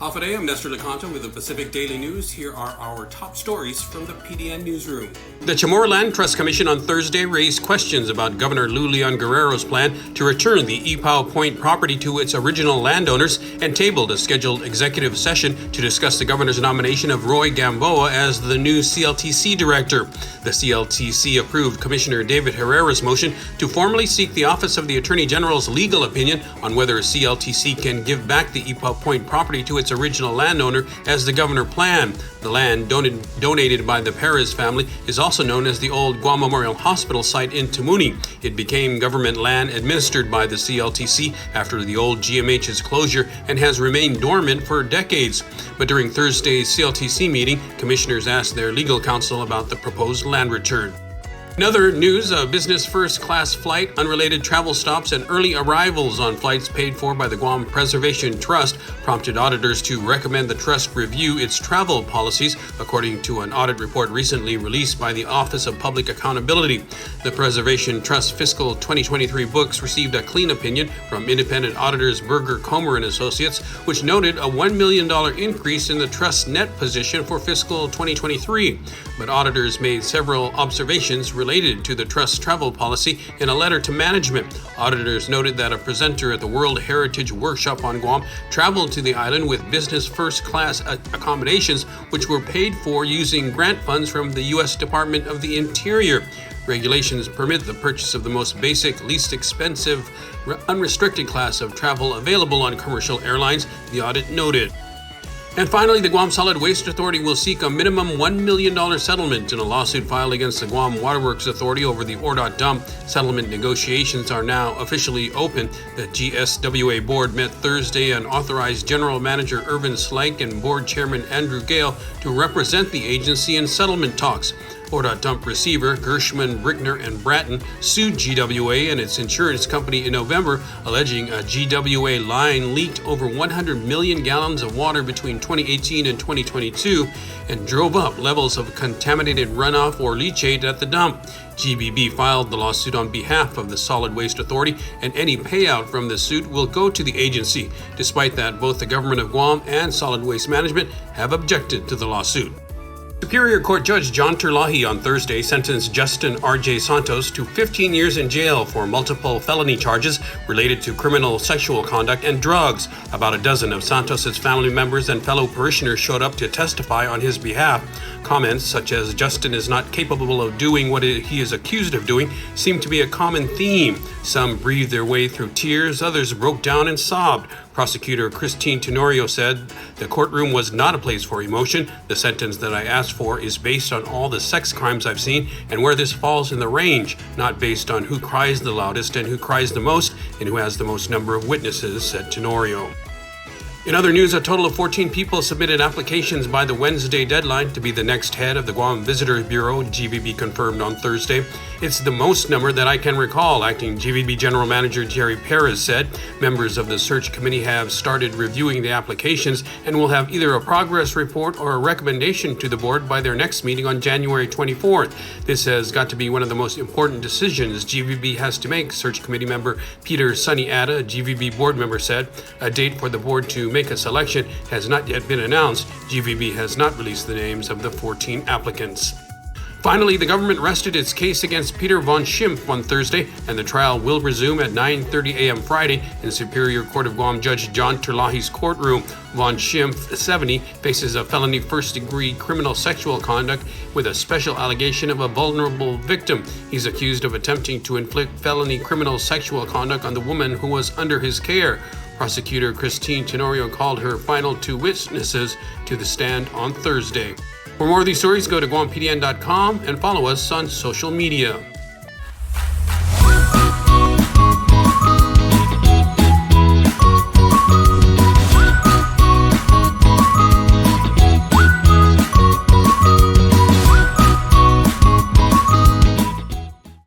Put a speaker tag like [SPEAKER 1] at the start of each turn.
[SPEAKER 1] Hafa, I'm Nestor LeConte with the Pacific Daily News. Here are our top stories from the PDN newsroom. The Chamorro Land Trust Commission on Thursday raised questions about Governor Lou Leon Guerrero's plan to return the Ipoh Point property to its original landowners and tabled a scheduled executive session to discuss the governor's nomination of Roy Gamboa as the new CLTC director. The CLTC approved Commissioner David Herrera's motion to formally seek the Office of the Attorney General's legal opinion on whether CLTC can give back the Ipoh Point property to its original landowner as the governor planned. The land donated by the Perez family is also known as the old Guam Memorial Hospital site in Tamuni. It became government land administered by the CLTC after the old GMH's closure and has remained dormant for decades. But during Thursday's CLTC meeting, commissioners asked their legal counsel about the proposed land return. In other news, a business first-class flight, unrelated travel stops, and early arrivals on flights paid for by the Guam Preservation Trust prompted auditors to recommend the trust review its travel policies, according to an audit report recently released by the Office of Public Accountability. The Preservation Trust fiscal 2023 books received a clean opinion from independent auditors Berger, Comer & Associates, which noted a $1 million increase in the trust's net position for fiscal 2023. But auditors made several observations related to the trust's travel policy in a letter to management. Auditors noted that a presenter at the World Heritage Workshop on Guam traveled to the island with business first-class accommodations, which were paid for using grant funds from the U.S. Department of the Interior. Regulations permit the purchase of the most basic, least expensive, unrestricted class of travel available on commercial airlines, the audit noted. And finally, the Guam Solid Waste Authority will seek a minimum $1 million settlement in a lawsuit filed against the Guam Waterworks Authority over the ORDOT dump. Settlement negotiations are now officially open. The GSWA board met Thursday and authorized General Manager Irvin Slank and Board Chairman Andrew Gale to represent the agency in settlement talks. ORDOT dump receiver Gershman, Brickner, and Bratton sued GWA and its insurance company in November, alleging a GWA line leaked over 100 million gallons of water between 2018 and 2022 and drove up levels of contaminated runoff or leachate at the dump. GBB filed the lawsuit on behalf of the Solid Waste Authority, and any payout from the suit will go to the agency. Despite that, both the government of Guam and Solid Waste Management have objected to the lawsuit. Superior Court Judge John Terlahi on Thursday sentenced Justin R.J. Santos to 15 years in jail for multiple felony charges related to criminal sexual conduct and drugs. About a dozen of Santos's family members and fellow parishioners showed up to testify on his behalf. Comments such as Justin is not capable of doing what he is accused of doing seem to be a common theme. Some breathed their way through tears, others broke down and sobbed. Prosecutor Christine Tenorio said the courtroom was not a place for emotion. The sentence that I asked for is based on all the sex crimes I've seen and where this falls in the range, not based on who cries the loudest and who cries the most and who has the most number of witnesses, said Tenorio. In other news, a total of 14 people submitted applications by the Wednesday deadline to be the next head of the Guam Visitors Bureau, GVB confirmed on Thursday. It's the most number that I can recall, acting GVB General Manager Jerry Perez said. Members of the search committee have started reviewing the applications and will have either a progress report or a recommendation to the board by their next meeting on January 24th. This has got to be one of the most important decisions GVB has to make, search committee member Peter Sonny Atta, a GVB board member, said. A date for the board to make a selection has not yet been announced. GVB has not released the names of the 14 applicants. Finally, the government rested its case against Peter von Schimpf on Thursday, and the trial will resume at 9:30 a.m. Friday in Superior Court of Guam Judge John Terlahi's courtroom. Von Schimpf, 70, faces a felony first-degree criminal sexual conduct with a special allegation of a vulnerable victim. He's accused of attempting to inflict felony criminal sexual conduct on the woman who was under his care. Prosecutor Christine Tenorio called her final two witnesses to the stand on Thursday. For more of these stories, go to GuamPDN.com and follow us on social media.